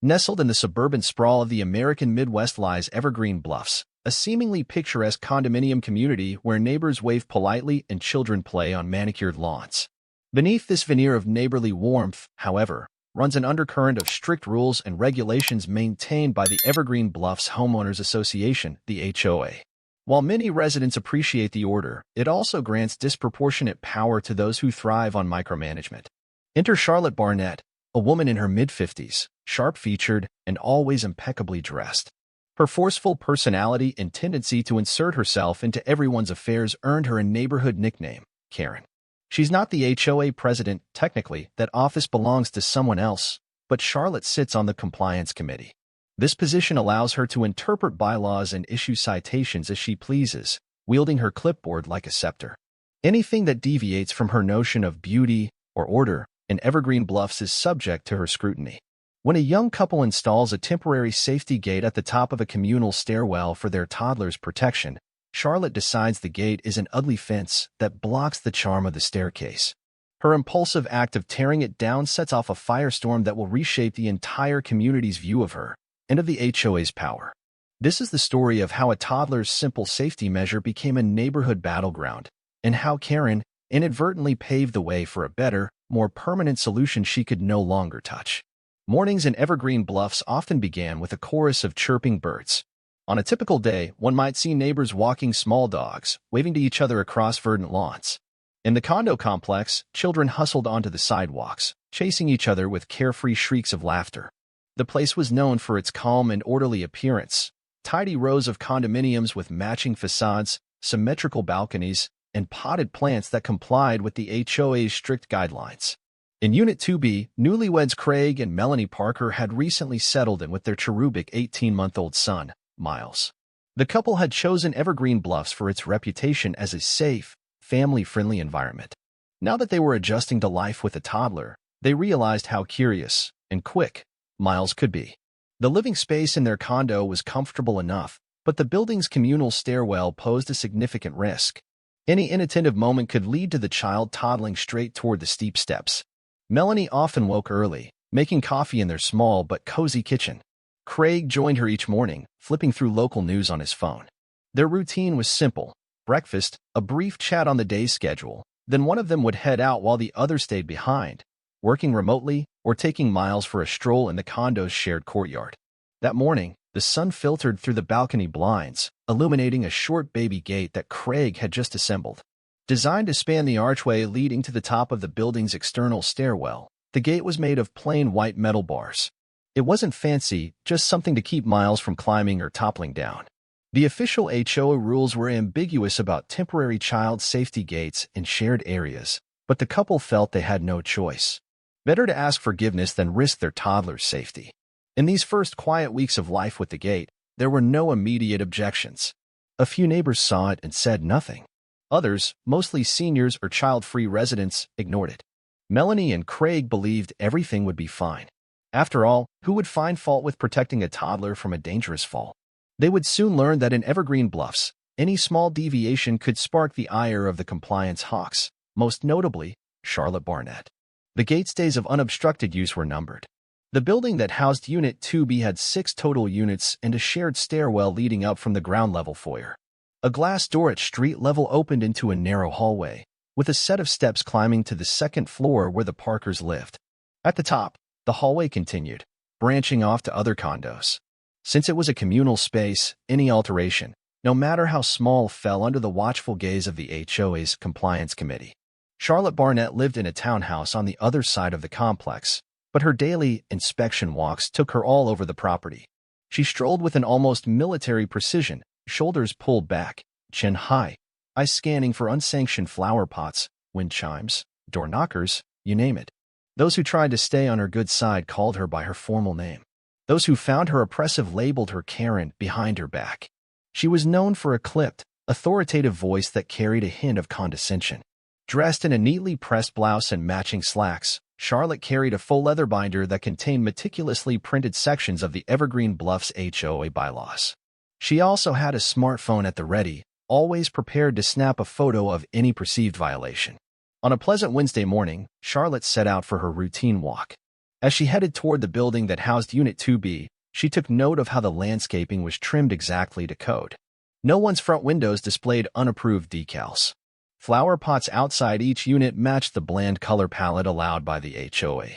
Nestled in the suburban sprawl of the American Midwest lies Evergreen Bluffs, a seemingly picturesque condominium community where neighbors wave politely and children play on manicured lawns. Beneath this veneer of neighborly warmth, however, runs an undercurrent of strict rules and regulations maintained by the Evergreen Bluffs Homeowners Association, the HOA. While many residents appreciate the order, it also grants disproportionate power to those who thrive on micromanagement. Enter Charlotte Barnett, a woman in her mid-50s, sharp-featured and always impeccably dressed. Her forceful personality and tendency to insert herself into everyone's affairs earned her a neighborhood nickname, Karen. She's not the HOA president, technically, that office belongs to someone else, but Charlotte sits on the compliance committee. This position allows her to interpret bylaws and issue citations as she pleases, wielding her clipboard like a scepter. Anything that deviates from her notion of beauty or order in Evergreen Bluffs is subject to her scrutiny. When a young couple installs a temporary safety gate at the top of a communal stairwell for their toddler's protection, Charlotte decides the gate is an ugly fence that blocks the charm of the staircase. Her impulsive act of tearing it down sets off a firestorm that will reshape the entire community's view of her and of the HOA's power. This is the story of how a toddler's simple safety measure became a neighborhood battleground, and how Karen inadvertently paved the way for a better, more permanent solution she could no longer touch. Mornings in Evergreen Bluffs often began with a chorus of chirping birds. On a typical day, one might see neighbors walking small dogs, waving to each other across verdant lawns. In the condo complex, children hustled onto the sidewalks, chasing each other with carefree shrieks of laughter. The place was known for its calm and orderly appearance, tidy rows of condominiums with matching facades, symmetrical balconies, and potted plants that complied with the HOA's strict guidelines. In Unit 2B, newlyweds Craig and Melanie Parker had recently settled in with their cherubic 18-month-old son, Miles. The couple had chosen Evergreen Bluffs for its reputation as a safe, family-friendly environment. Now that they were adjusting to life with a toddler, they realized how curious and quick Miles could be. The living space in their condo was comfortable enough, but the building's communal stairwell posed a significant risk. Any inattentive moment could lead to the child toddling straight toward the steep steps. Melanie often woke early, making coffee in their small but cozy kitchen. Craig joined her each morning, flipping through local news on his phone. Their routine was simple: breakfast, a brief chat on the day's schedule, then one of them would head out while the other stayed behind, working remotely or taking Miles for a stroll in the condo's shared courtyard. That morning, the sun filtered through the balcony blinds, illuminating a short baby gate that Craig had just assembled. Designed to span the archway leading to the top of the building's external stairwell, the gate was made of plain white metal bars. It wasn't fancy, just something to keep Miles from climbing or toppling down. The official HOA rules were ambiguous about temporary child safety gates in shared areas, but the couple felt they had no choice. Better to ask forgiveness than risk their toddler's safety. In these first quiet weeks of life with the gate, there were no immediate objections. A few neighbors saw it and said nothing. Others, mostly seniors or child-free residents, ignored it. Melanie and Craig believed everything would be fine. After all, who would find fault with protecting a toddler from a dangerous fall? They would soon learn that in Evergreen Bluffs, any small deviation could spark the ire of the compliance hawks, most notably, Charlotte Barnett. The gate's days of unobstructed use were numbered. The building that housed Unit 2B had 6 total units and a shared stairwell leading up from the ground-level foyer. A glass door at street level opened into a narrow hallway, with a set of steps climbing to the second floor where the Parkers lived. At the top, the hallway continued, branching off to other condos. Since it was a communal space, any alteration, no matter how small, fell under the watchful gaze of the HOA's compliance committee. Charlotte Barnett lived in a townhouse on the other side of the complex, but her daily inspection walks took her all over the property. She strolled with an almost military precision, shoulders pulled back, chin high, eyes scanning for unsanctioned flower pots, wind chimes, door knockers, you name it. Those who tried to stay on her good side called her by her formal name. Those who found her oppressive labeled her Karen behind her back. She was known for a clipped, authoritative voice that carried a hint of condescension. Dressed in a neatly pressed blouse and matching slacks, Charlotte carried a full leather binder that contained meticulously printed sections of the Evergreen Bluffs HOA bylaws. She also had a smartphone at the ready, always prepared to snap a photo of any perceived violation. On a pleasant Wednesday morning, Charlotte set out for her routine walk. As she headed toward the building that housed Unit 2B, she took note of how the landscaping was trimmed exactly to code. No one's front windows displayed unapproved decals. Flower pots outside each unit matched the bland color palette allowed by the HOA.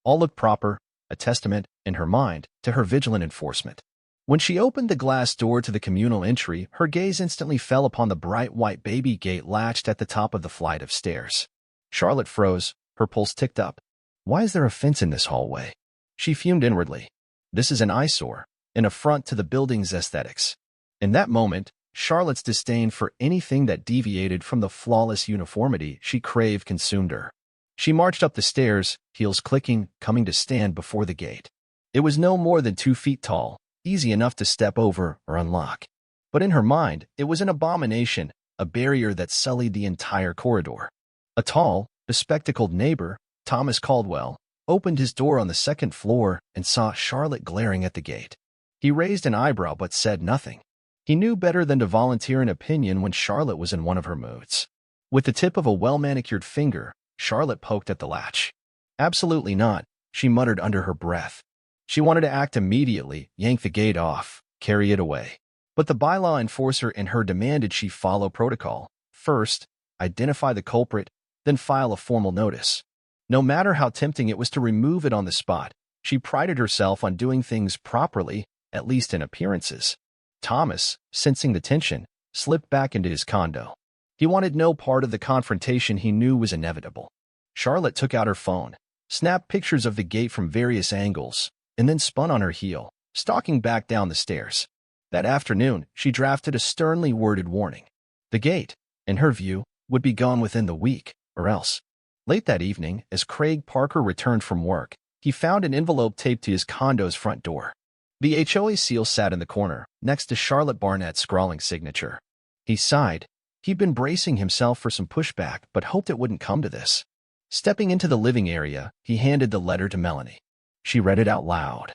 All looked proper, a testament, in her mind, to her vigilant enforcement. When she opened the glass door to the communal entry, her gaze instantly fell upon the bright white baby gate latched at the top of the flight of stairs. Charlotte froze, her pulse ticked up. Why is there a fence in this hallway? She fumed inwardly. This is an eyesore, an affront to the building's aesthetics. In that moment, Charlotte's disdain for anything that deviated from the flawless uniformity she craved consumed her. She marched up the stairs, heels clicking, coming to stand before the gate. It was no more than 2 feet tall, easy enough to step over or unlock. But in her mind, it was an abomination, a barrier that sullied the entire corridor. A tall, bespectacled neighbor, Thomas Caldwell, opened his door on the 2nd floor and saw Charlotte glaring at the gate. He raised an eyebrow but said nothing. He knew better than to volunteer an opinion when Charlotte was in one of her moods. With the tip of a well-manicured finger, Charlotte poked at the latch. Absolutely not, she muttered under her breath. She wanted to act immediately, yank the gate off, carry it away. But the bylaw enforcer in her demanded she follow protocol. First, identify the culprit, then file a formal notice. No matter how tempting it was to remove it on the spot, she prided herself on doing things properly, at least in appearances. Thomas, sensing the tension, slipped back into his condo. He wanted no part of the confrontation he knew was inevitable. Charlotte took out her phone, snapped pictures of the gate from various angles, and then spun on her heel, stalking back down the stairs. That afternoon, she drafted a sternly worded warning. The gate, in her view, would be gone within the week, or else. Late that evening, as Craig Parker returned from work, he found an envelope taped to his condo's front door. The HOA seal sat in the corner, next to Charlotte Barnett's scrawling signature. He sighed. He'd been bracing himself for some pushback, but hoped it wouldn't come to this. Stepping into the living area, he handed the letter to Melanie. She read it out loud.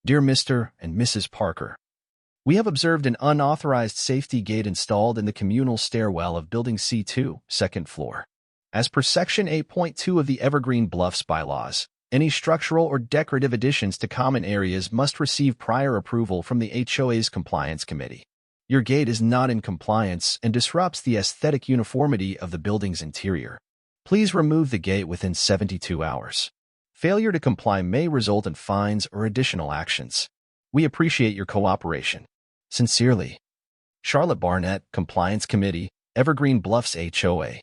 Dear Mr. and Mrs. Parker, we have observed an unauthorized safety gate installed in the communal stairwell of Building C2, 2nd floor. As per Section 8.2 of the Evergreen Bluffs bylaws, any structural or decorative additions to common areas must receive prior approval from the HOA's Compliance Committee. Your gate is not in compliance and disrupts the aesthetic uniformity of the building's interior. Please remove the gate within 72 hours. Failure to comply may result in fines or additional actions. We appreciate your cooperation. Sincerely, Charlotte Barnett, Compliance Committee, Evergreen Bluffs HOA.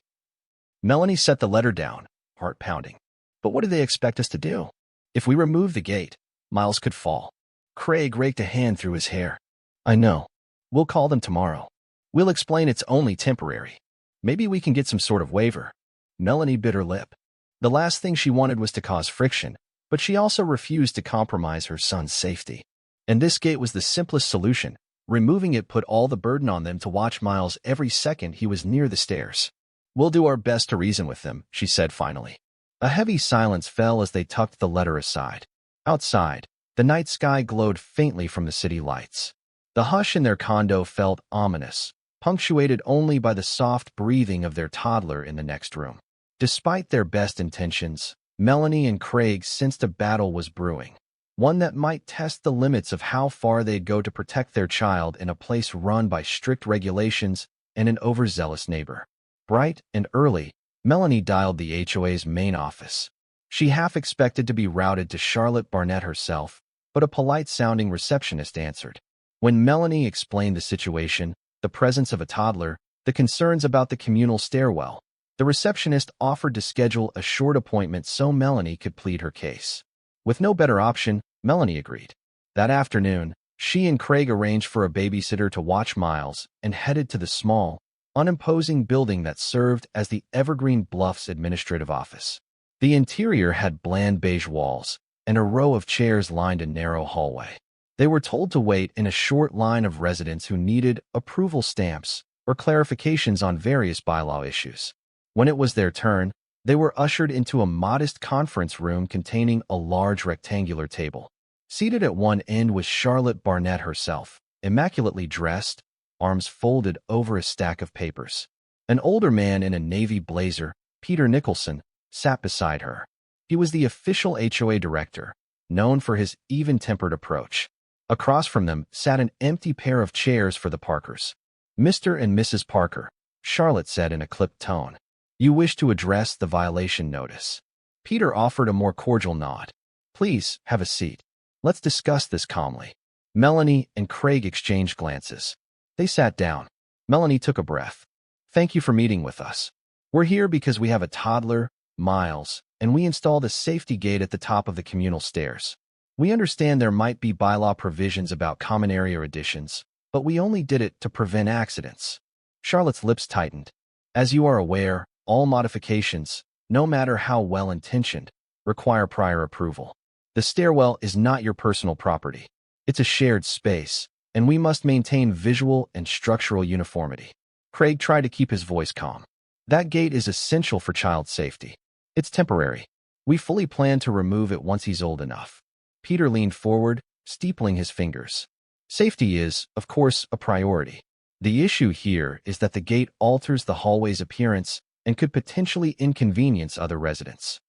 Melanie set the letter down, heart pounding. But what do they expect us to do? If we remove the gate, Miles could fall. Craig raked a hand through his hair. I know. We'll call them tomorrow. We'll explain it's only temporary. Maybe we can get some sort of waiver. Melanie bit her lip. The last thing she wanted was to cause friction, but she also refused to compromise her son's safety. And this gate was the simplest solution. Removing it put all the burden on them to watch Miles every second he was near the stairs. We'll do our best to reason with them, she said finally. A heavy silence fell as they tucked the letter aside. Outside, the night sky glowed faintly from the city lights. The hush in their condo felt ominous, punctuated only by the soft breathing of their toddler in the next room. Despite their best intentions, Melanie and Craig sensed a battle was brewing, one that might test the limits of how far they'd go to protect their child in a place run by strict regulations and an overzealous neighbor. Bright and early, Melanie dialed the HOA's main office. She half expected to be routed to Charlotte Barnett herself, but a polite-sounding receptionist answered. When Melanie explained the situation, the presence of a toddler, the concerns about the communal stairwell, the receptionist offered to schedule a short appointment so Melanie could plead her case. With no better option, Melanie agreed. That afternoon, she and Craig arranged for a babysitter to watch Miles and headed to the small, unimposing building that served as the Evergreen Bluffs administrative office. The interior had bland beige walls and a row of chairs lined a narrow hallway. They were told to wait in a short line of residents who needed approval stamps or clarifications on various bylaw issues. When it was their turn, they were ushered into a modest conference room containing a large rectangular table. Seated at one end was Charlotte Barnett herself, immaculately dressed, arms folded over a stack of papers. An older man in a navy blazer, Peter Nicholson, sat beside her. He was the official HOA director, known for his even-tempered approach. Across from them sat an empty pair of chairs for the Parkers. "Mr. and Mrs. Parker," Charlotte said in a clipped tone. "You wish to address the violation notice." Peter offered a more cordial nod. "Please, have a seat. Let's discuss this calmly." Melanie and Craig exchanged glances. They sat down. Melanie took a breath. "Thank you for meeting with us. We're here because we have a toddler, Miles, and we installed a safety gate at the top of the communal stairs. We understand there might be bylaw provisions about common area additions, but we only did it to prevent accidents." Charlotte's lips tightened. "As you are aware, all modifications, no matter how well-intentioned, require prior approval. The stairwell is not your personal property. It's a shared space, and we must maintain visual and structural uniformity." Craig tried to keep his voice calm. "That gate is essential for child safety. It's temporary. We fully plan to remove it once he's old enough." Peter leaned forward, steepling his fingers. "Safety is, of course, a priority. The issue here is that the gate alters the hallway's appearance and could potentially inconvenience other residents."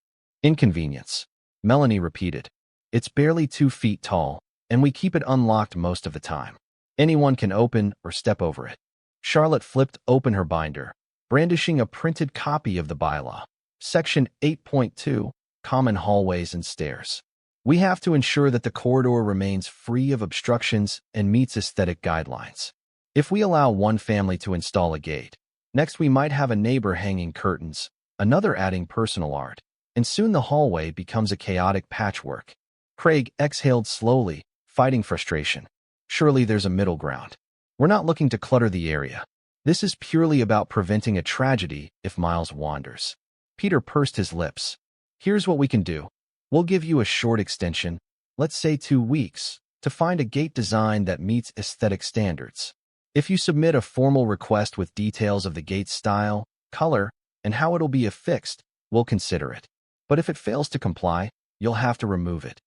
"Inconvenience," Melanie repeated. "It's barely 2 feet tall, and we keep it unlocked most of the time. Anyone can open or step over it." Charlotte flipped open her binder, brandishing a printed copy of the bylaw. Section 8.2, Common Hallways and Stairs. "We have to ensure that the corridor remains free of obstructions and meets aesthetic guidelines. If we allow one family to install a gate, next we might have a neighbor hanging curtains, another adding personal art, and soon the hallway becomes a chaotic patchwork." Craig exhaled slowly, fighting frustration. "Surely there's a middle ground. We're not looking to clutter the area. This is purely about preventing a tragedy if Miles wanders." Peter pursed his lips. "Here's what we can do. We'll give you a short extension, let's say 2 weeks, to find a gate design that meets aesthetic standards. If you submit a formal request with details of the gate's style, color, and how it'll be affixed, we'll consider it. But if it fails to comply, you'll have to remove it."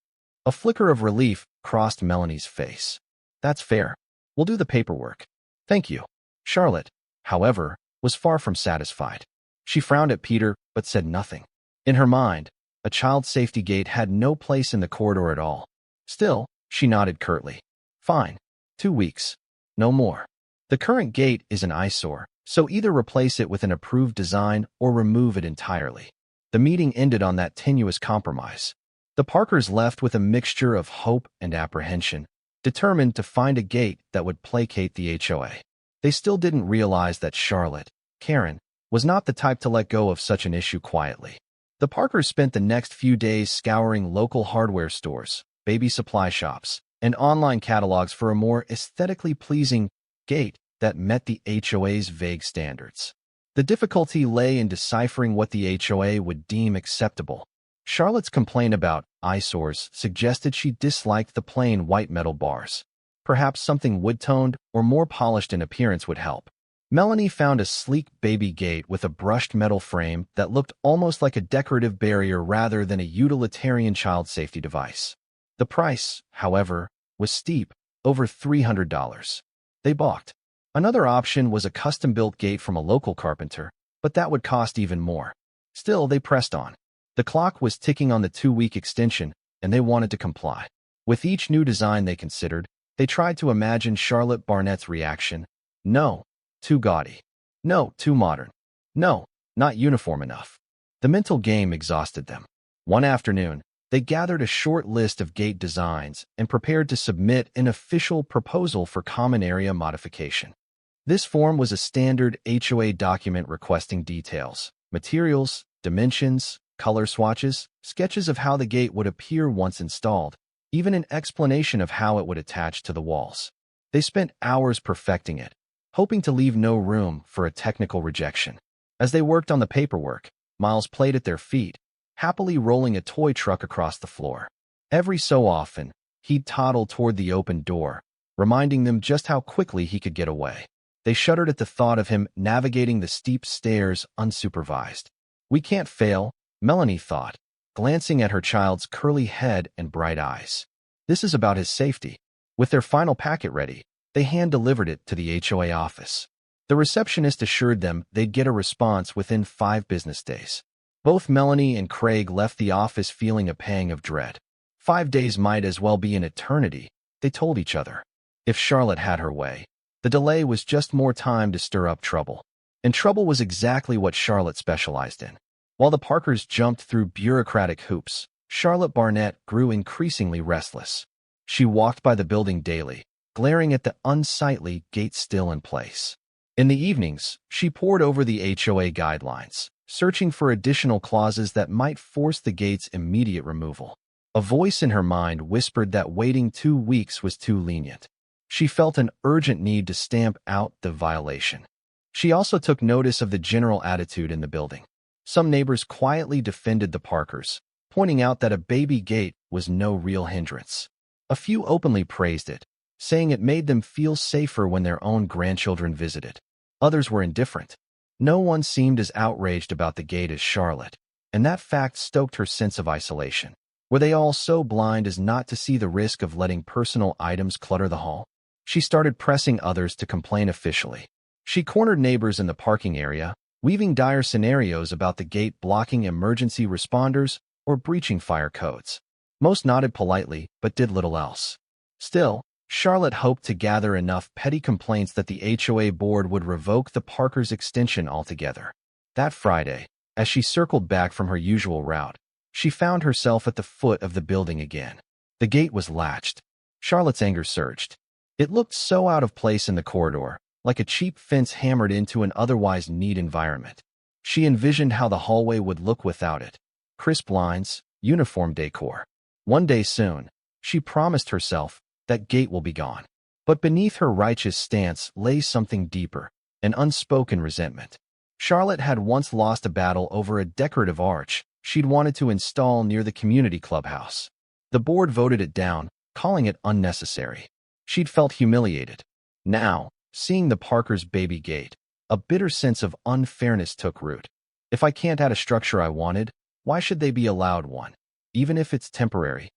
A flicker of relief crossed Melanie's face. "That's fair. We'll do the paperwork. Thank you." Charlotte, however, was far from satisfied. She frowned at Peter, but said nothing. In her mind, a child safety gate had no place in the corridor at all. Still, she nodded curtly. "Fine. 2 weeks. No more. The current gate is an eyesore, so either replace it with an approved design or remove it entirely." The meeting ended on that tenuous compromise. The Parkers left with a mixture of hope and apprehension, determined to find a gate that would placate the HOA. They still didn't realize that Charlotte, Karen, was not the type to let go of such an issue quietly. The Parkers spent the next few days scouring local hardware stores, baby supply shops, and online catalogs for a more aesthetically pleasing gate that met the HOA's vague standards. The difficulty lay in deciphering what the HOA would deem acceptable. Charlotte's complaint about eyesores suggested she disliked the plain white metal bars. Perhaps something wood-toned or more polished in appearance would help. Melanie found a sleek baby gate with a brushed metal frame that looked almost like a decorative barrier rather than a utilitarian child safety device. The price, however, was steep, over $300. They balked. Another option was a custom-built gate from a local carpenter, but that would cost even more. Still, they pressed on. The clock was ticking on the 2-week extension, and they wanted to comply. With each new design they considered, they tried to imagine Charlotte Barnett's reaction. No, too gaudy. No, too modern. No, not uniform enough. The mental game exhausted them. One afternoon, they gathered a short list of gate designs and prepared to submit an official proposal for common area modification. This form was a standard HOA document requesting details, materials, dimensions, color swatches, sketches of how the gate would appear once installed, even an explanation of how it would attach to the walls. They spent hours perfecting it, hoping to leave no room for a technical rejection. As they worked on the paperwork, Miles played at their feet, happily rolling a toy truck across the floor. Every so often, he'd toddle toward the open door, reminding them just how quickly he could get away. They shuddered at the thought of him navigating the steep stairs unsupervised. "We can't fail," Melanie thought, glancing at her child's curly head and bright eyes. "This is about his safety." With their final packet ready, they hand-delivered it to the HOA office. The receptionist assured them they'd get a response within 5 business days. Both Melanie and Craig left the office feeling a pang of dread. 5 days might as well be an eternity, they told each other. If Charlotte had her way, the delay was just more time to stir up trouble. And trouble was exactly what Charlotte specialized in. While the Parkers jumped through bureaucratic hoops, Charlotte Barnett grew increasingly restless. She walked by the building daily, glaring at the unsightly gate still in place. In the evenings, she pored over the HOA guidelines, searching for additional clauses that might force the gate's immediate removal. A voice in her mind whispered that waiting 2 weeks was too lenient. She felt an urgent need to stamp out the violation. She also took notice of the general attitude in the building. Some neighbors quietly defended the Parkers, pointing out that a baby gate was no real hindrance. A few openly praised it, saying it made them feel safer when their own grandchildren visited. Others were indifferent. No one seemed as outraged about the gate as Charlotte, and that fact stoked her sense of isolation. Were they all so blind as not to see the risk of letting personal items clutter the hall? She started pressing others to complain officially. She cornered neighbors in the parking area, weaving dire scenarios about the gate blocking emergency responders or breaching fire codes. Most nodded politely, but did little else. Still, Charlotte hoped to gather enough petty complaints that the HOA board would revoke the Parkers' extension altogether. That Friday, as she circled back from her usual route, she found herself at the foot of the building again. The gate was latched. Charlotte's anger surged. It looked so out of place in the corridor, like a cheap fence hammered into an otherwise neat environment. She envisioned how the hallway would look without it. Crisp lines, uniform decor. One day soon, she promised herself, that gate will be gone. But beneath her righteous stance lay something deeper, an unspoken resentment. Charlotte had once lost a battle over a decorative arch she'd wanted to install near the community clubhouse. The board voted it down, calling it unnecessary. She'd felt humiliated. Now, seeing the Parkers' baby gate, a bitter sense of unfairness took root. If I can't add a structure I wanted, why should they be allowed one, even if it's temporary?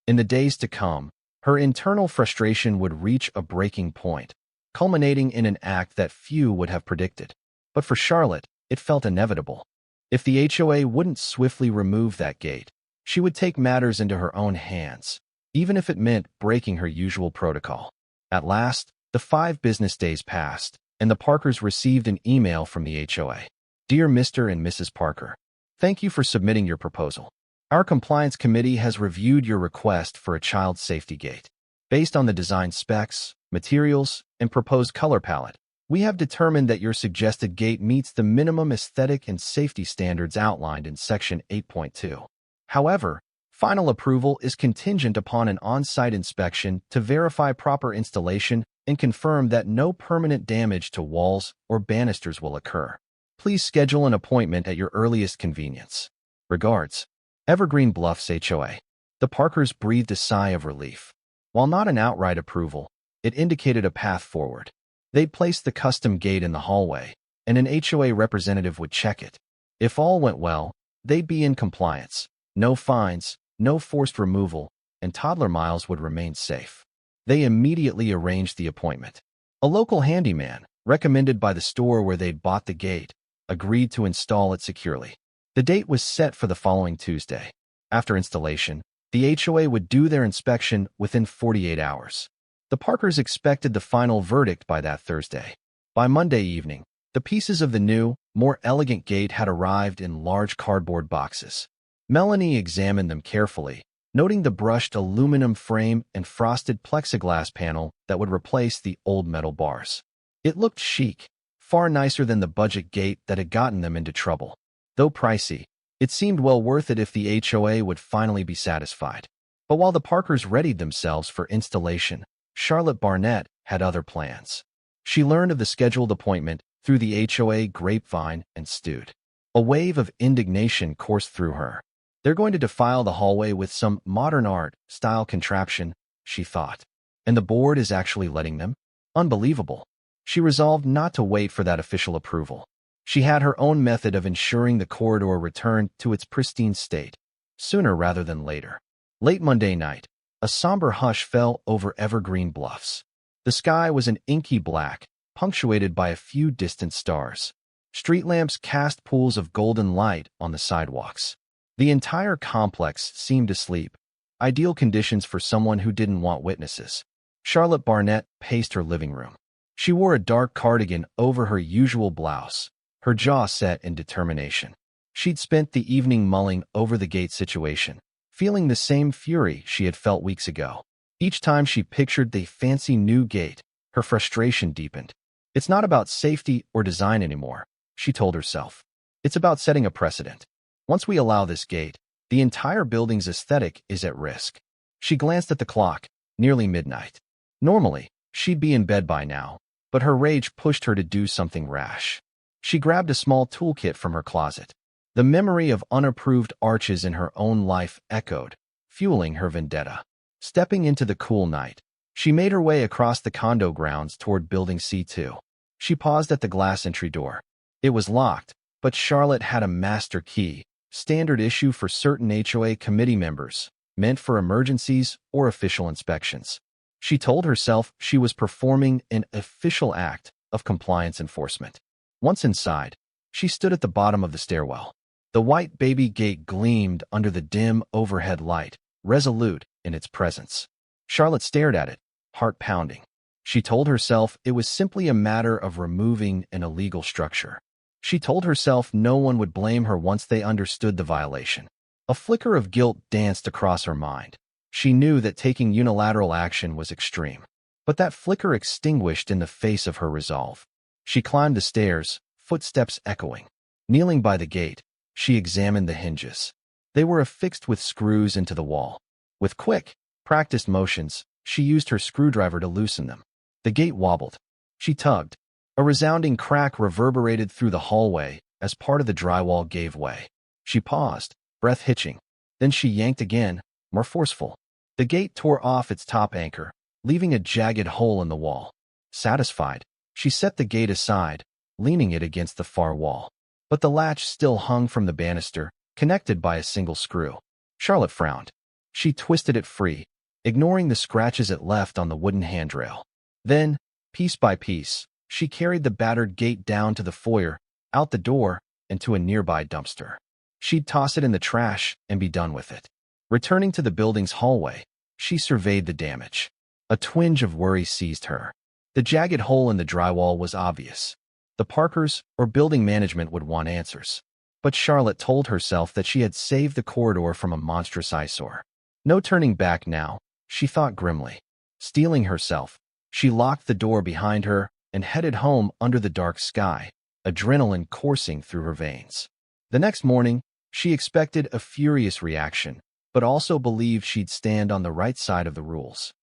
In the days to come, her internal frustration would reach a breaking point, culminating in an act that few would have predicted. But for Charlotte, it felt inevitable. If the HOA wouldn't swiftly remove that gate, she would take matters into her own hands, even if it meant breaking her usual protocol. At last, the 5 business days passed, and the Parkers received an email from the HOA. Dear Mr. and Mrs. Parker, thank you for submitting your proposal. Our compliance committee has reviewed your request for a child safety gate. Based on the design specs, materials, and proposed color palette, we have determined that your suggested gate meets the minimum aesthetic and safety standards outlined in Section 8.2. However, final approval is contingent upon an on-site inspection to verify proper installation and confirm that no permanent damage to walls or banisters will occur. Please schedule an appointment at your earliest convenience. Regards, Evergreen Bluffs HOA. The Parkers breathed a sigh of relief. While not an outright approval, it indicated a path forward. They'd place the custom gate in the hallway, and an HOA representative would check it. If all went well, they'd be in compliance. No fines, no forced removal, and Toddler miles would remain safe. They immediately arranged the appointment. A local handyman, recommended by the store where they'd bought the gate, agreed to install it securely. The date was set for the following Tuesday. After installation, the HOA would do their inspection within 48 hours. The Parkers expected the final verdict by that Thursday. By Monday evening, the pieces of the new, more elegant gate had arrived in large cardboard boxes. Melanie examined them carefully, noting the brushed aluminum frame and frosted plexiglass panel that would replace the old metal bars. It looked chic, far nicer than the budget gate that had gotten them into trouble. Though pricey, it seemed well worth it if the HOA would finally be satisfied. But while the Parkers readied themselves for installation, Charlotte Barnett had other plans. She learned of the scheduled appointment through the HOA grapevine and stewed. A wave of indignation coursed through her. They're going to defile the hallway with some modern art-style contraption, she thought. And the board is actually letting them? Unbelievable. She resolved not to wait for that official approval. She had her own method of ensuring the corridor returned to its pristine state, sooner rather than later. Late Monday night, a somber hush fell over Evergreen Bluffs. The sky was an inky black, punctuated by a few distant stars. Street lamps cast pools of golden light on the sidewalks. The entire complex seemed asleep, ideal conditions for someone who didn't want witnesses. Charlotte Barnett paced her living room. She wore a dark cardigan over her usual blouse, her jaw set in determination. She'd spent the evening mulling over the gate situation, feeling the same fury she had felt weeks ago. Each time she pictured the fancy new gate, her frustration deepened. It's not about safety or design anymore, she told herself. It's about setting a precedent. Once we allow this gate, the entire building's aesthetic is at risk. She glanced at the clock, nearly midnight. Normally, she'd be in bed by now, but her rage pushed her to do something rash. She grabbed a small toolkit from her closet. The memory of unapproved arches in her own life echoed, fueling her vendetta. Stepping into the cool night, she made her way across the condo grounds toward Building C2. She paused at the glass entry door. It was locked, but Charlotte had a master key, standard issue for certain HOA committee members, meant for emergencies or official inspections. She told herself she was performing an official act of compliance enforcement. Once inside, she stood at the bottom of the stairwell. The white baby gate gleamed under the dim overhead light, resolute in its presence. Charlotte stared at it, heart pounding. She told herself it was simply a matter of removing an illegal structure. She told herself no one would blame her once they understood the violation. A flicker of guilt danced across her mind. She knew that taking unilateral action was extreme, but that flicker extinguished in the face of her resolve. She climbed the stairs, footsteps echoing. Kneeling by the gate, she examined the hinges. They were affixed with screws into the wall. With quick, practiced motions, she used her screwdriver to loosen them. The gate wobbled. She tugged. A resounding crack reverberated through the hallway as part of the drywall gave way. She paused, breath hitching. Then she yanked again, more forceful. The gate tore off its top anchor, leaving a jagged hole in the wall. Satisfied, she set the gate aside, leaning it against the far wall. But the latch still hung from the banister, connected by a single screw. Charlotte frowned. She twisted it free, ignoring the scratches it left on the wooden handrail. Then, piece by piece, she carried the battered gate down to the foyer, out the door, and to a nearby dumpster. She'd toss it in the trash and be done with it. Returning to the building's hallway, she surveyed the damage. A twinge of worry seized her. The jagged hole in the drywall was obvious. The Parkers or building management would want answers. But Charlotte told herself that she had saved the corridor from a monstrous eyesore. No turning back now, she thought grimly. Steeling herself, she locked the door behind her and headed home under the dark sky, adrenaline coursing through her veins. The next morning, she expected a furious reaction, but also believed she'd stand on the right side of the rules.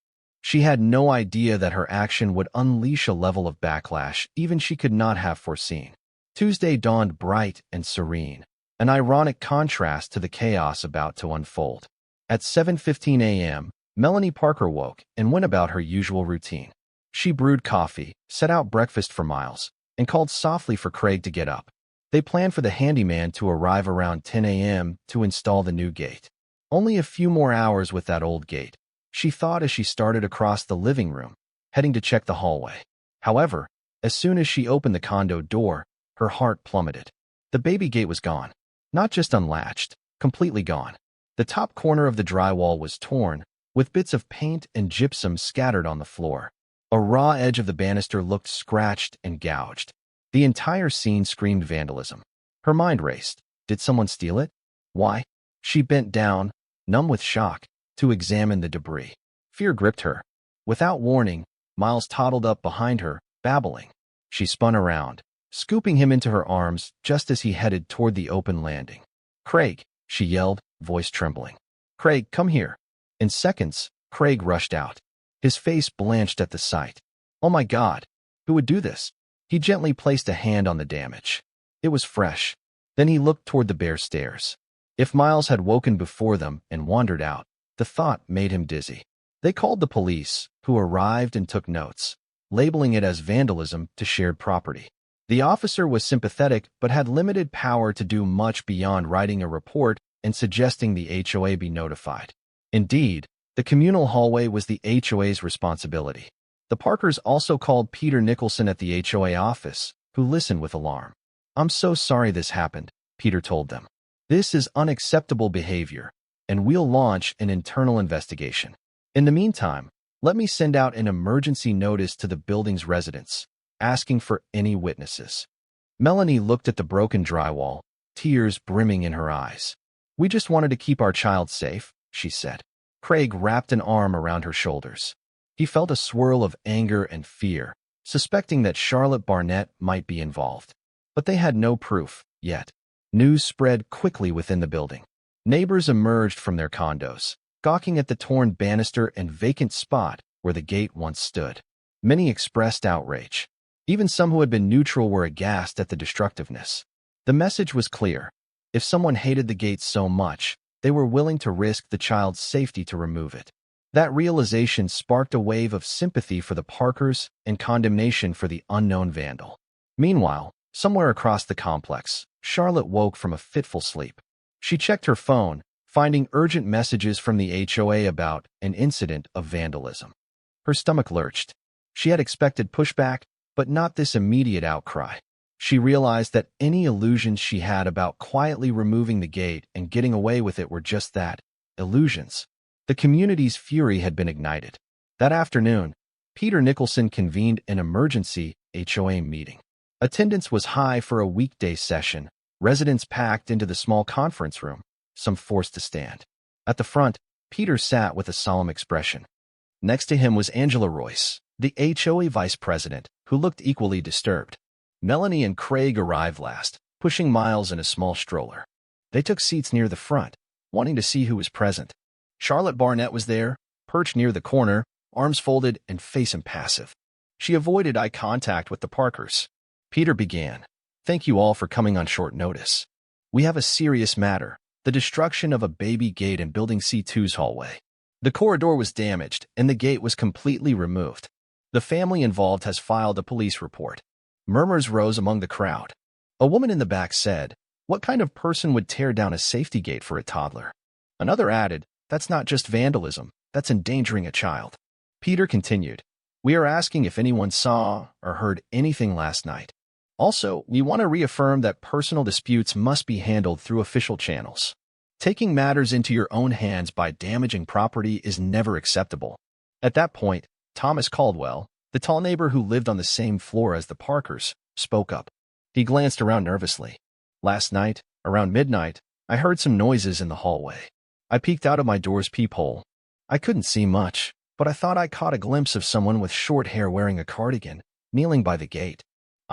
She had no idea that her action would unleash a level of backlash even she could not have foreseen. Tuesday dawned bright and serene, an ironic contrast to the chaos about to unfold. At 7:15 a.m., Melanie Parker woke and went about her usual routine. She brewed coffee, set out breakfast for Miles, and called softly for Craig to get up. They planned for the handyman to arrive around 10 a.m. to install the new gate. Only a few more hours with that old gate, she thought as she started across the living room, heading to check the hallway. However, as soon as she opened the condo door, her heart plummeted. The baby gate was gone. Not just unlatched, completely gone. The top corner of the drywall was torn, with bits of paint and gypsum scattered on the floor. A raw edge of the banister looked scratched and gouged. The entire scene screamed vandalism. Her mind raced. Did someone steal it? Why? She bent down, numb with shock, to examine the debris. Fear gripped her. Without warning, Miles toddled up behind her, babbling. She spun around, scooping him into her arms just as he headed toward the open landing. "Craig," she yelled, voice trembling. "Craig, come here." In seconds, Craig rushed out. His face blanched at the sight. Oh my God, who would do this? He gently placed a hand on the damage. It was fresh. Then he looked toward the bare stairs. If Miles had woken before them and wandered out, the thought made him dizzy. They called the police, who arrived and took notes, labeling it as vandalism to shared property. The officer was sympathetic but had limited power to do much beyond writing a report and suggesting the HOA be notified. Indeed, the communal hallway was the HOA's responsibility. The Parkers also called Peter Nicholson at the HOA office, who listened with alarm. "I'm so sorry this happened," Peter told them. "This is unacceptable behavior, and we'll launch an internal investigation. In the meantime, let me send out an emergency notice to the building's residents, asking for any witnesses." Melanie looked at the broken drywall, tears brimming in her eyes. "We just wanted to keep our child safe," she said. Craig wrapped an arm around her shoulders. He felt a swirl of anger and fear, suspecting that Charlotte Barnett might be involved. But they had no proof, yet. News spread quickly within the building. Neighbors emerged from their condos, gawking at the torn banister and vacant spot where the gate once stood. Many expressed outrage. Even some who had been neutral were aghast at the destructiveness. The message was clear. If someone hated the gate so much, they were willing to risk the child's safety to remove it. That realization sparked a wave of sympathy for the Parkers and condemnation for the unknown vandal. Meanwhile, somewhere across the complex, Charlotte woke from a fitful sleep. She checked her phone, finding urgent messages from the HOA about an incident of vandalism. Her stomach lurched. She had expected pushback, but not this immediate outcry. She realized that any illusions she had about quietly removing the gate and getting away with it were just that, illusions. The community's fury had been ignited. That afternoon, Peter Nicholson convened an emergency HOA meeting. Attendance was high for a weekday session, residents packed into the small conference room, some forced to stand. At the front, Peter sat with a solemn expression. Next to him was Angela Royce, the HOA vice president, who looked equally disturbed. Melanie and Craig arrived last, pushing Miles in a small stroller. They took seats near the front, wanting to see who was present. Charlotte Barnett was there, perched near the corner, arms folded and face impassive. She avoided eye contact with the Parkers. Peter began. "Thank you all for coming on short notice. We have a serious matter, the destruction of a baby gate in Building C2's hallway. The corridor was damaged, and the gate was completely removed. The family involved has filed a police report." Murmurs rose among the crowd. A woman in the back said, "What kind of person would tear down a safety gate for a toddler?" Another added, "That's not just vandalism, that's endangering a child." Peter continued, "We are asking if anyone saw or heard anything last night. Also, we want to reaffirm that personal disputes must be handled through official channels. Taking matters into your own hands by damaging property is never acceptable." At that point, Thomas Caldwell, the tall neighbor who lived on the same floor as the Parkers, spoke up. He glanced around nervously. "Last night, around midnight, I heard some noises in the hallway. I peeked out of my door's peephole. I couldn't see much, but I thought I caught a glimpse of someone with short hair wearing a cardigan, kneeling by the gate."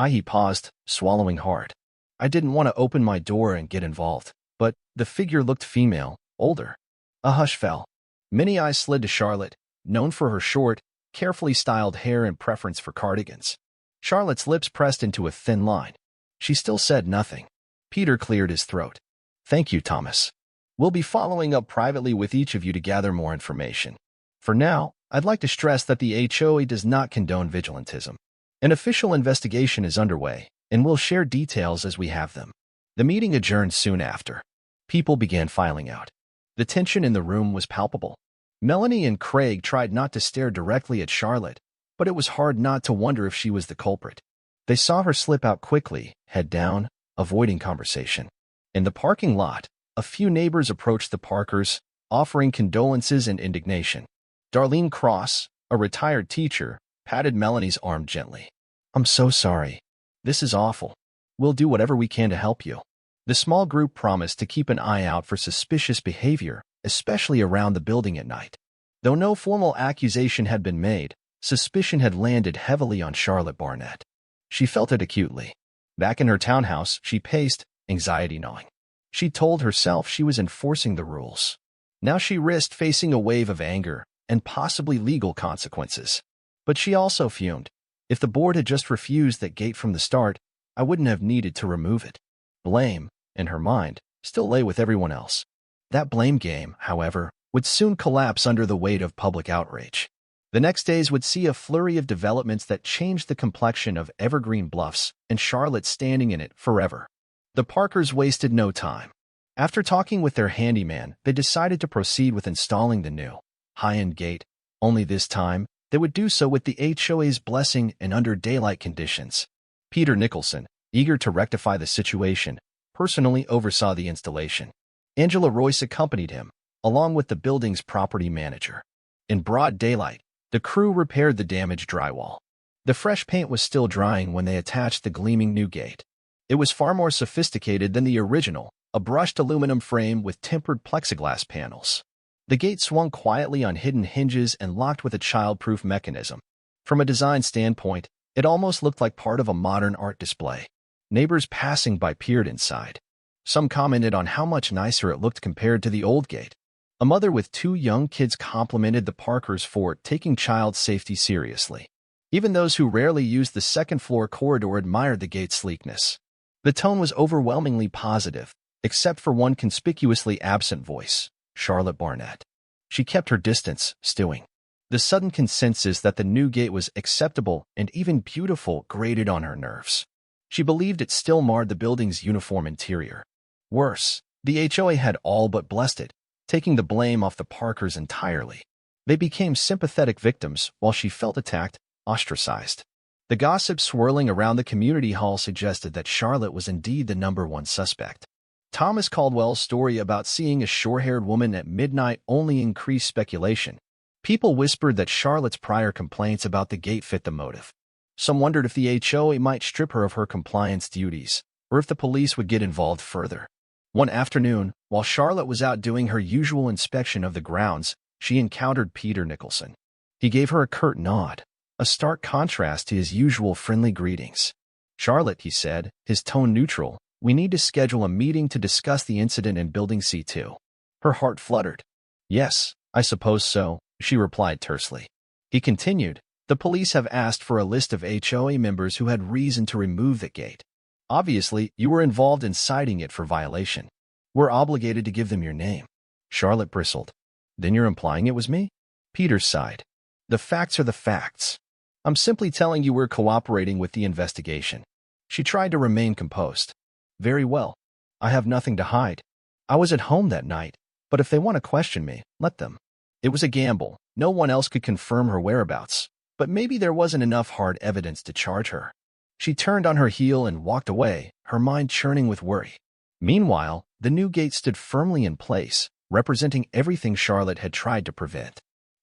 He paused, swallowing hard. "I didn't want to open my door and get involved, but the figure looked female, older." A hush fell. Many eyes slid to Charlotte, known for her short, carefully styled hair and preference for cardigans. Charlotte's lips pressed into a thin line. She still said nothing. Peter cleared his throat. "Thank you, Thomas. We'll be following up privately with each of you to gather more information. For now, I'd like to stress that the HOA does not condone vigilantism. An official investigation is underway, and we'll share details as we have them." The meeting adjourned soon after. People began filing out. The tension in the room was palpable. Melanie and Craig tried not to stare directly at Charlotte, but it was hard not to wonder if she was the culprit. They saw her slip out quickly, head down, avoiding conversation. In the parking lot, a few neighbors approached the Parkers, offering condolences and indignation. Darlene Cross, a retired teacher, patted Melanie's arm gently. "I'm so sorry. This is awful. We'll do whatever we can to help you." The small group promised to keep an eye out for suspicious behavior, especially around the building at night. Though no formal accusation had been made, suspicion had landed heavily on Charlotte Barnett. She felt it acutely. Back in her townhouse, she paced, anxiety gnawing. She told herself she was enforcing the rules. Now she risked facing a wave of anger and possibly legal consequences. But she also fumed. If the board had just refused that gate from the start, I wouldn't have needed to remove it. Blame, in her mind, still lay with everyone else. That blame game, however, would soon collapse under the weight of public outrage. The next days would see a flurry of developments that changed the complexion of Evergreen Bluffs and Charlotte standing in it forever. The Parkers wasted no time. After talking with their handyman, they decided to proceed with installing the new, high-end gate, only this time, they would do so with the HOA's blessing and under daylight conditions. Peter Nicholson, eager to rectify the situation, personally oversaw the installation. Angela Royce accompanied him, along with the building's property manager. In broad daylight, the crew repaired the damaged drywall. The fresh paint was still drying when they attached the gleaming new gate. It was far more sophisticated than the original, a brushed aluminum frame with tempered plexiglass panels. The gate swung quietly on hidden hinges and locked with a child-proof mechanism. From a design standpoint, it almost looked like part of a modern art display. Neighbors passing by peered inside. Some commented on how much nicer it looked compared to the old gate. A mother with 2 young kids complimented the Parkers for taking child safety seriously. Even those who rarely used the second-floor corridor admired the gate's sleekness. The tone was overwhelmingly positive, except for one conspicuously absent voice, Charlotte Barnett. She kept her distance, stewing. The sudden consensus that the new gate was acceptable and even beautiful grated on her nerves. She believed it still marred the building's uniform interior. Worse, the HOA had all but blessed it, taking the blame off the Parkers entirely. They became sympathetic victims while she felt attacked, ostracized. The gossip swirling around the community hall suggested that Charlotte was indeed the #1 suspect. Thomas Caldwell's story about seeing a short-haired woman at midnight only increased speculation. People whispered that Charlotte's prior complaints about the gate fit the motive. Some wondered if the HOA might strip her of her compliance duties, or if the police would get involved further. One afternoon, while Charlotte was out doing her usual inspection of the grounds, she encountered Peter Nicholson. He gave her a curt nod, a stark contrast to his usual friendly greetings. "Charlotte," he said, his tone neutral, "we need to schedule a meeting to discuss the incident in Building C2. Her heart fluttered. "Yes, I suppose so," she replied tersely. He continued, "The police have asked for a list of HOA members who had reason to remove the gate. Obviously, you were involved in citing it for violation. We're obligated to give them your name." Charlotte bristled. "Then you're implying it was me?" Peter sighed. "The facts are the facts. I'm simply telling you we're cooperating with the investigation." She tried to remain composed. "Very well. I have nothing to hide. I was at home that night, but if they want to question me, let them." It was a gamble. No one else could confirm her whereabouts, but maybe there wasn't enough hard evidence to charge her. She turned on her heel and walked away, her mind churning with worry. Meanwhile, the new gate stood firmly in place, representing everything Charlotte had tried to prevent.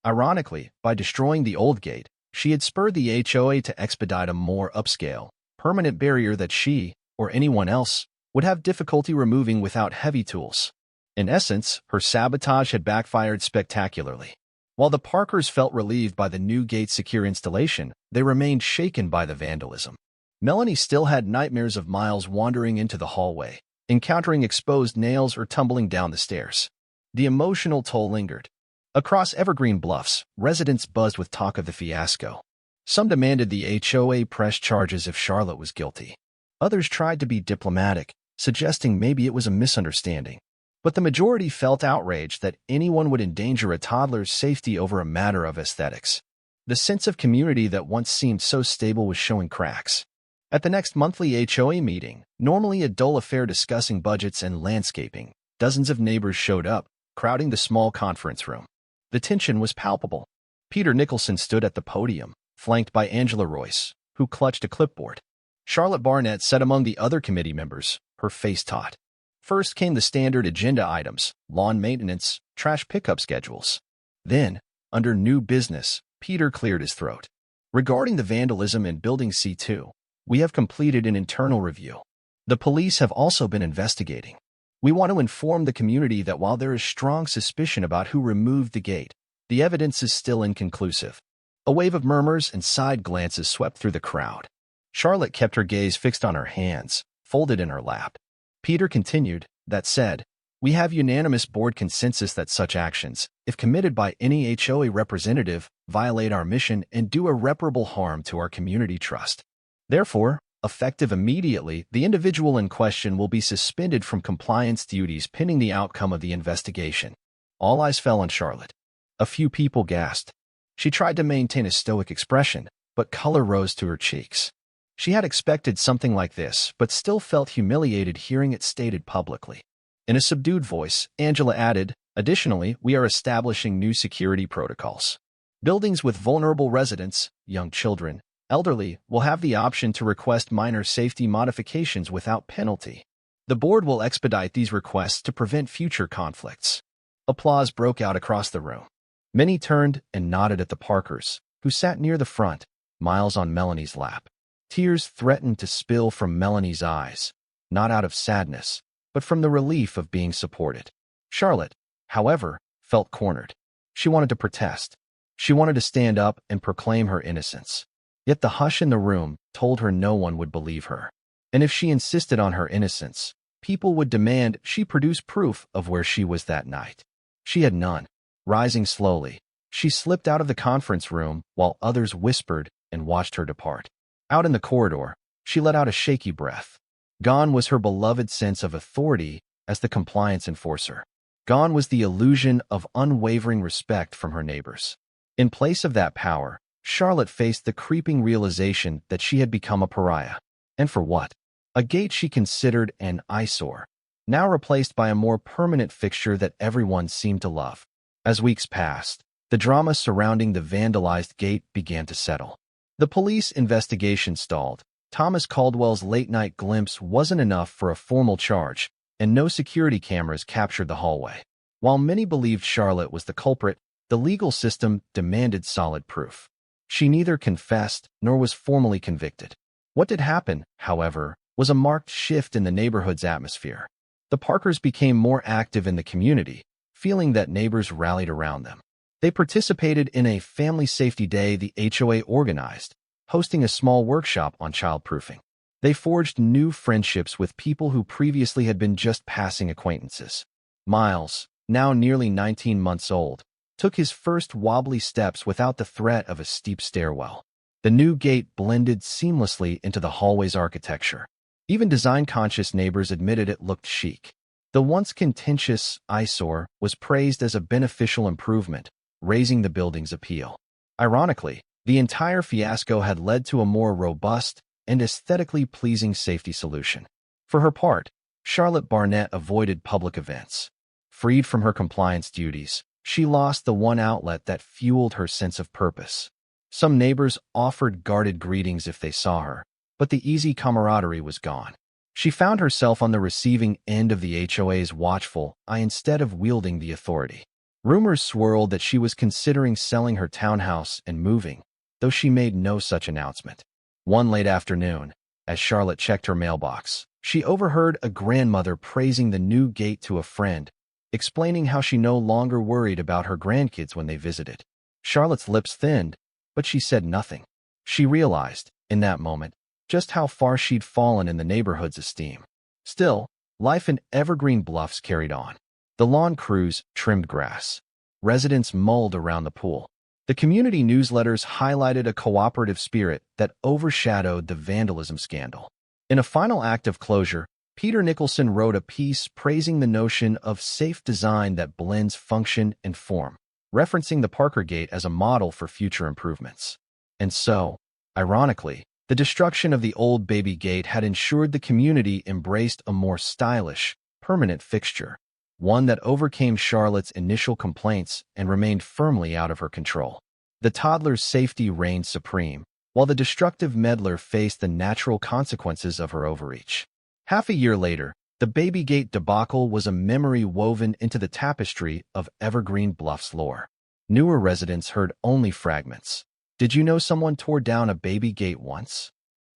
Ironically, by destroying the old gate, she had spurred the HOA to expedite a more upscale, permanent barrier that she, or anyone else, would have difficulty removing without heavy tools. In essence, her sabotage had backfired spectacularly. While the Parkers felt relieved by the new gate's secure installation, they remained shaken by the vandalism. Melanie still had nightmares of Miles wandering into the hallway, encountering exposed nails or tumbling down the stairs. The emotional toll lingered. Across Evergreen Bluffs, residents buzzed with talk of the fiasco. Some demanded the HOA press charges if Charlotte was guilty. Others tried to be diplomatic, suggesting maybe it was a misunderstanding. But the majority felt outraged that anyone would endanger a toddler's safety over a matter of aesthetics. The sense of community that once seemed so stable was showing cracks. At the next monthly HOA meeting, normally a dull affair discussing budgets and landscaping, dozens of neighbors showed up, crowding the small conference room. The tension was palpable. Peter Nicholson stood at the podium, flanked by Angela Royce, who clutched a clipboard. Charlotte Barnett sat among the other committee members, her face taut. First came the standard agenda items, lawn maintenance, trash pickup schedules. Then, under new business, Peter cleared his throat. "Regarding the vandalism in Building C2, we have completed an internal review. The police have also been investigating. We want to inform the community that while there is strong suspicion about who removed the gate, the evidence is still inconclusive." A wave of murmurs and side glances swept through the crowd. Charlotte kept her gaze fixed on her hands, folded in her lap. Peter continued, "That said, we have unanimous board consensus that such actions, if committed by any HOA representative, violate our mission and do irreparable harm to our community trust. Therefore, effective immediately, the individual in question will be suspended from compliance duties pending the outcome of the investigation." All eyes fell on Charlotte. A few people gasped. She tried to maintain a stoic expression, but color rose to her cheeks. She had expected something like this, but still felt humiliated hearing it stated publicly. In a subdued voice, Angela added, "Additionally, we are establishing new security protocols. Buildings with vulnerable residents, young children, Elderly will have the option to request minor safety modifications without penalty. The board will expedite these requests to prevent future conflicts. Applause broke out across the room. Many turned and nodded at the Parkers, who sat near the front, Miles on Melanie's lap. Tears threatened to spill from Melanie's eyes, not out of sadness, but from the relief of being supported. Charlotte, however, felt cornered. She wanted to protest. She wanted to stand up and proclaim her innocence. Yet the hush in the room told her no one would believe her. And if she insisted on her innocence, people would demand she produce proof of where she was that night. She had none. Rising slowly, she slipped out of the conference room while others whispered and watched her depart. Out in the corridor, she let out a shaky breath. Gone was her beloved sense of authority as the compliance enforcer. Gone was the illusion of unwavering respect from her neighbors. In place of that power, Charlotte faced the creeping realization that she had become a pariah. And for what? A gate she considered an eyesore, now replaced by a more permanent fixture that everyone seemed to love. As weeks passed, the drama surrounding the vandalized gate began to settle. The police investigation stalled. Thomas Caldwell's late-night glimpse wasn't enough for a formal charge, and no security cameras captured the hallway. While many believed Charlotte was the culprit, the legal system demanded solid proof. She neither confessed nor was formally convicted. What did happen, however, was a marked shift in the neighborhood's atmosphere. The Parkers became more active in the community, feeling that neighbors rallied around them. They participated in a family safety day the HOA organized, hosting a small workshop on childproofing. They forged new friendships with people who previously had been just passing acquaintances. Miles, now nearly 19 months old, took his first wobbly steps without the threat of a steep stairwell. The new gate blended seamlessly into the hallway's architecture. Even design-conscious neighbors admitted it looked chic. The once contentious eyesore was praised as a beneficial improvement, raising the building's appeal. Ironically, the entire fiasco had led to a more robust and aesthetically pleasing safety solution. For her part, Charlotte Barnett avoided public events. Freed from her compliance duties, she lost the one outlet that fueled her sense of purpose. Some neighbors offered guarded greetings if they saw her, but the easy camaraderie was gone. She found herself on the receiving end of the HOA's watchful eye instead of wielding the authority. Rumors swirled that she was considering selling her townhouse and moving, though she made no such announcement. One late afternoon, as Charlotte checked her mailbox, she overheard a grandmother praising the new gate to a friend, explaining how she no longer worried about her grandkids when they visited. Charlotte's lips thinned, but she said nothing. She realized, in that moment, just how far she'd fallen in the neighborhood's esteem. Still, life in Evergreen Bluffs carried on. The lawn crews trimmed grass. Residents mulled around the pool. The community newsletters highlighted a cooperative spirit that overshadowed the vandalism scandal. In a final act of closure, Peter Nicholson wrote a piece praising the notion of safe design that blends function and form, referencing the Parker Gate as a model for future improvements. And so, ironically, the destruction of the old baby gate had ensured the community embraced a more stylish, permanent fixture, one that overcame Charlotte's initial complaints and remained firmly out of her control. The toddler's safety reigned supreme, while the destructive meddler faced the natural consequences of her overreach. Half a year later, the baby gate debacle was a memory woven into the tapestry of Evergreen Bluffs lore. Newer residents heard only fragments. Did you know someone tore down a baby gate once?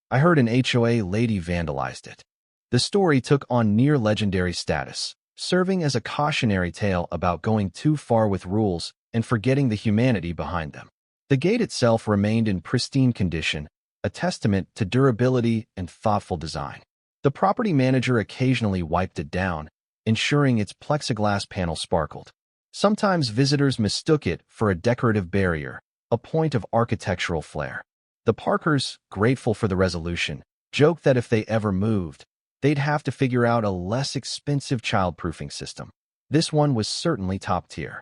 I heard an HOA lady vandalized it. The story took on near-legendary status, serving as a cautionary tale about going too far with rules and forgetting the humanity behind them. The gate itself remained in pristine condition, a testament to durability and thoughtful design. The property manager occasionally wiped it down, ensuring its plexiglass panel sparkled. Sometimes visitors mistook it for a decorative barrier, a point of architectural flair. The Parkers, grateful for the resolution, joked that if they ever moved, they'd have to figure out a less expensive childproofing system. This one was certainly top tier.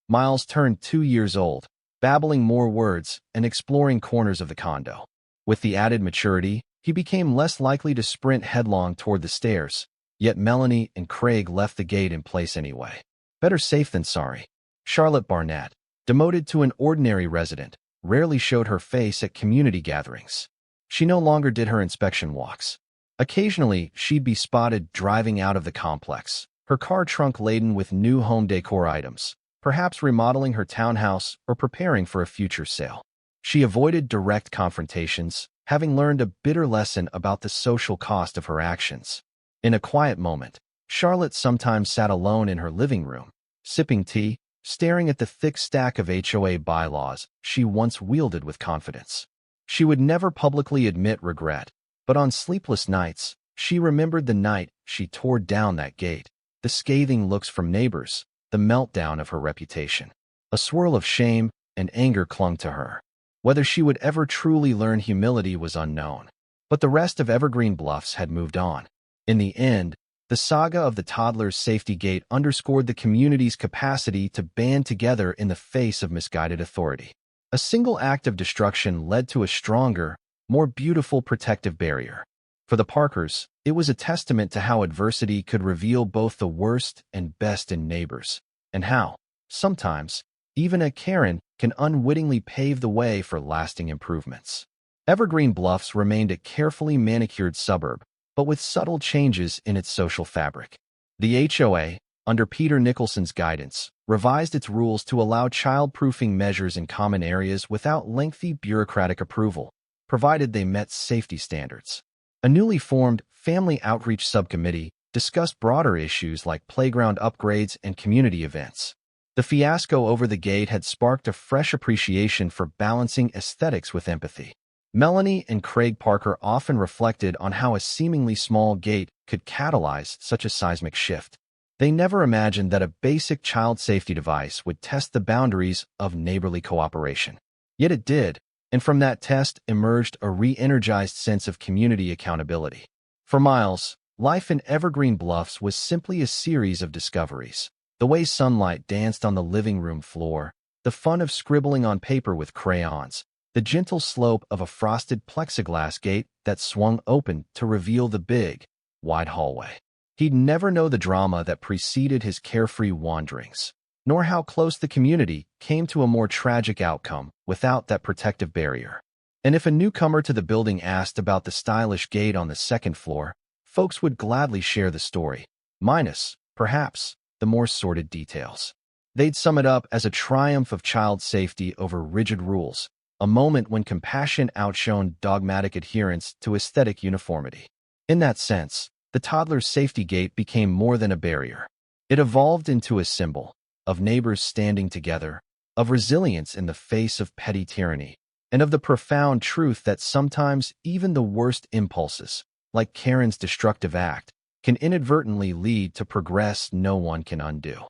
Miles turned 2 years old, babbling more words and exploring corners of the condo. With the added maturity, he became less likely to sprint headlong toward the stairs, yet Melanie and Craig left the gate in place anyway. Better safe than sorry. Charlotte Barnett, demoted to an ordinary resident, rarely showed her face at community gatherings. She no longer did her inspection walks. Occasionally, she'd be spotted driving out of the complex, her car trunk laden with new home decor items, perhaps remodeling her townhouse or preparing for a future sale. She avoided direct confrontations, having learned a bitter lesson about the social cost of her actions. In a quiet moment, Charlotte sometimes sat alone in her living room, sipping tea, staring at the thick stack of HOA bylaws she once wielded with confidence. She would never publicly admit regret, but on sleepless nights, she remembered the night she tore down that gate, the scathing looks from neighbors, the meltdown of her reputation. A swirl of shame and anger clung to her. Whether she would ever truly learn humility was unknown. But the rest of Evergreen Bluffs had moved on. In the end, the saga of the Toddler's safety gate underscored the community's capacity to band together in the face of misguided authority. A single act of destruction led to a stronger, more beautiful protective barrier. For the Parkers, it was a testament to how adversity could reveal both the worst and best in neighbors, and how, sometimes, even a Karen can unwittingly pave the way for lasting improvements. Evergreen Bluffs remained a carefully manicured suburb, but with subtle changes in its social fabric. The HOA, under Peter Nicholson's guidance, revised its rules to allow child-proofing measures in common areas without lengthy bureaucratic approval, provided they met safety standards. A newly formed Family Outreach Subcommittee discussed broader issues like playground upgrades and community events. The fiasco over the gate had sparked a fresh appreciation for balancing aesthetics with empathy. Melanie and Craig Parker often reflected on how a seemingly small gate could catalyze such a seismic shift. They never imagined that a basic child safety device would test the boundaries of neighborly cooperation. Yet it did, and from that test emerged a re-energized sense of community accountability. For Miles, life in Evergreen Bluffs was simply a series of discoveries. The way sunlight danced on the living room floor, the fun of scribbling on paper with crayons, the gentle slope of a frosted plexiglass gate that swung open to reveal the big, wide hallway. He'd never know the drama that preceded his carefree wanderings, nor how close the community came to a more tragic outcome without that protective barrier. And if a newcomer to the building asked about the stylish gate on the second floor, folks would gladly share the story, minus, perhaps, the more sordid details. They'd sum it up as a triumph of child safety over rigid rules, a moment when compassion outshone dogmatic adherence to aesthetic uniformity. In that sense, the Toddler's safety gate became more than a barrier. It evolved into a symbol of neighbors standing together, of resilience in the face of petty tyranny, and of the profound truth that sometimes even the worst impulses, like Karen's destructive act, can inadvertently lead to progress no one can undo.